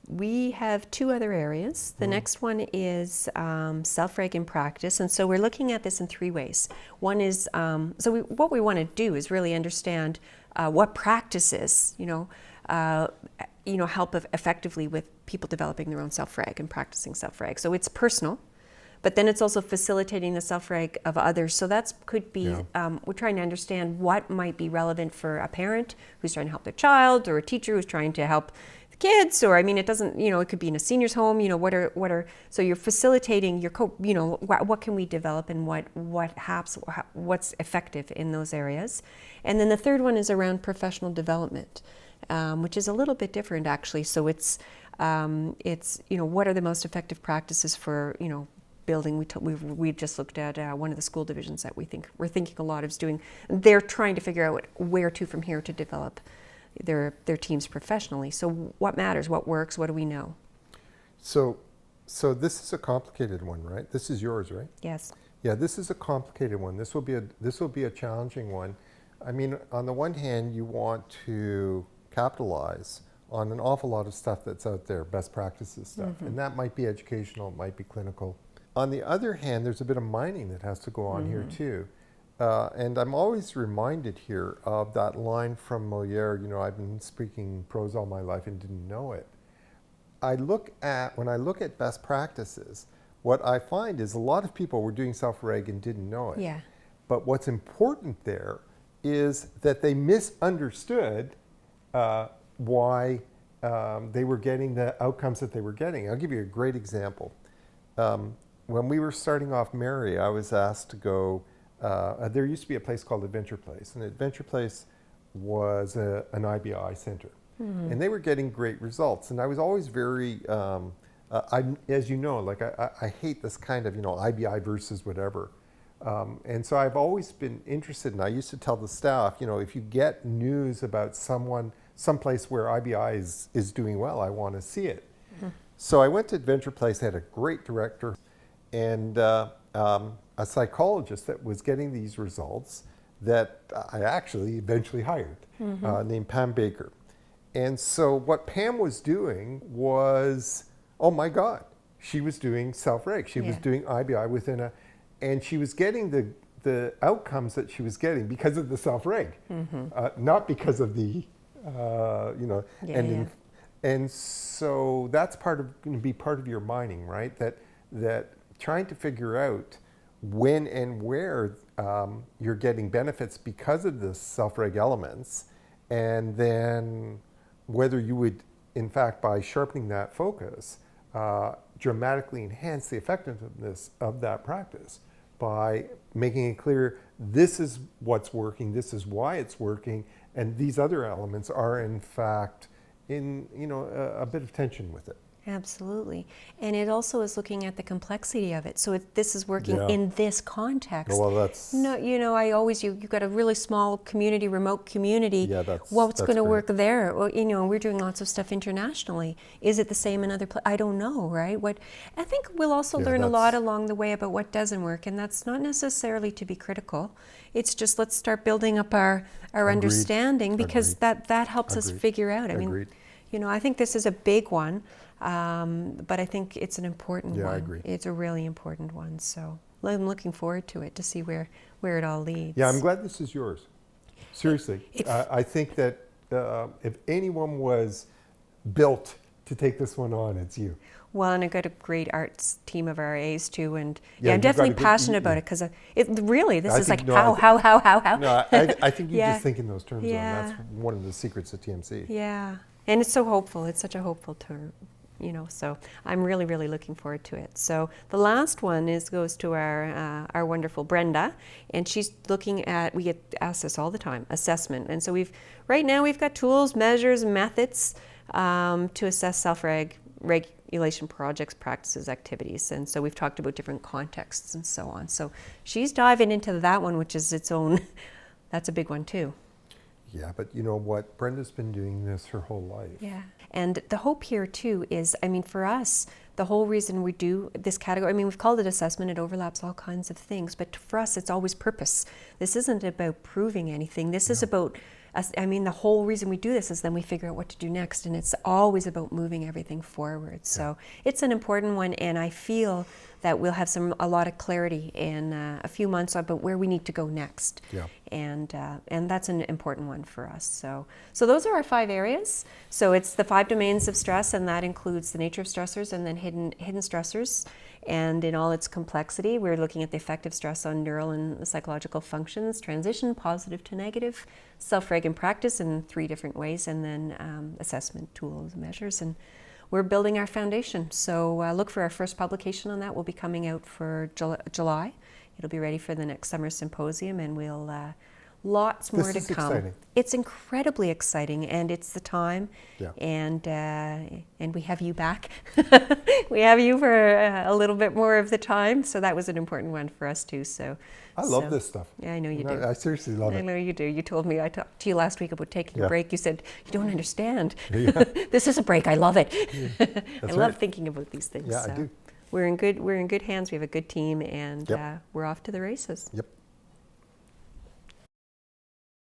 We have two other areas. The next one is Self Reg in practice, and so we're looking at this in three ways. One is, what we want to do is really understand what practices, help effectively with people developing their own Self Reg and practicing Self Reg. So it's personal, but then it's also facilitating the Self Reg of others. So that could be, we're trying to understand what might be relevant for a parent who's trying to help their child, or a teacher who's trying to help kids, or it doesn't, it could be in a senior's home, so you're facilitating what can we develop and what's effective in those areas. And then the third one is around professional development, which is a little bit different actually. So it's what are the most effective practices for, building. We've just looked at one of the school divisions that we're thinking a lot is doing. They're trying to figure out where to from here to develop their teams professionally. So what matters, what works, what do we know? So this is a complicated one, right? This is yours, right? Yes. Yeah, this is a complicated one. This will be a challenging one. I mean, on the one hand, you want to capitalize on an awful lot of stuff that's out there, best practices stuff, and that might be educational, it might be clinical. On the other hand, there's a bit of mining that has to go on here too. And I'm always reminded here of that line from Moliere, I've been speaking prose all my life and didn't know it. When I look at best practices, what I find is a lot of people were doing self-reg and didn't know it. Yeah. But what's important there is that they misunderstood why they were getting the outcomes that they were getting. I'll give you a great example. When we were starting off Mary, I was asked to go. There used to be a place called Adventure Place, and Adventure Place was an IBI center, and they were getting great results. And I was always very, as you know, like I hate this kind of IBI versus whatever, and so I've always been interested. And I used to tell the staff, if you get news about someplace where IBI is doing well, I want to see it. So I went to Adventure Place. They had a great director, and a psychologist that was getting these results that I actually eventually hired, named Pam Baker. And so what Pam was doing was, oh my God, she was doing self-reg. She was doing IBI and she was getting the outcomes that she was getting because of the self-reg, not because of the, and so that's going to be part of your mining, right? That trying to figure out when and where you're getting benefits because of the self-reg elements, and then whether you would, in fact, by sharpening that focus, dramatically enhance the effectiveness of that practice by making it clear this is what's working, this is why it's working, and these other elements are, in fact, in a bit of tension with it. Absolutely. And it also is looking at the complexity of it. So if this is working in this context, well, that's... you've got a really small community, remote community. Yeah, what's going to work there? Well, we're doing lots of stuff internationally. Is it the same in other places? I don't know, right? I think we'll also learn a lot along the way about what doesn't work, and that's not necessarily to be critical. It's just let's start building up our understanding, because that helps us figure out. I mean, I think this is a big one. But I think it's an important one. Yeah, I agree. It's a really important one. So I'm looking forward to it, to see where it all leads. Yeah, I'm glad this is yours. Seriously. I think that if anyone was built to take this one on, it's you. Well, and I've got a great arts team of RAs too, and I'm definitely passionate about it, because this is like how. No, I think you just think in those terms, and that's one of the secrets of TMC. Yeah, and it's so hopeful. It's such a hopeful term. So I'm really, really looking forward to it. So the last one goes to our wonderful Brenda, and she's looking at, we get asked this all the time, assessment. And so right now we've got tools, measures, methods to assess self-regulation projects, practices, activities. And so we've talked about different contexts and so on. So she's diving into that one, which is its own, that's a big one too. Yeah, but you know what? Brenda's been doing this her whole life. Yeah. And the hope here too is, for us, the whole reason we do this category, I mean, we've called it assessment, it overlaps all kinds of things, but for us, it's always purpose. This isn't about proving anything. This is about, I mean, the whole reason we do this is then we figure out what to do next, and it's always about moving everything forward. So it's an important one, and I feel that we'll have a lot of clarity in a few months about where we need to go next. Yeah. And that's an important one for us. So those are our 5 areas. So it's the 5 domains of stress, and that includes the nature of stressors and then hidden stressors. And in all its complexity, we're looking at the effect of stress on neural and psychological functions, transition, positive to negative, self-reg in practice in 3 different ways, and then assessment tools and measures. And we're building our foundation. So look for our first publication on that. We'll be coming out for July. It'll be ready for the next summer symposium, and we'll lots more to come. This is exciting. It's incredibly exciting, and it's the time. Yeah. And we have you back. We have you for a little bit more of the time, so that was an important one for us too. So I love this stuff. Yeah, I know you do. I seriously love it. I know you do. You told me, I talked to you last week about taking a break. You said, you don't understand. Yeah. This is a break. I love it. I love right. thinking about these things. Yeah, so I do. We're in good hands. We have a good team, and we're off to the races. Yep.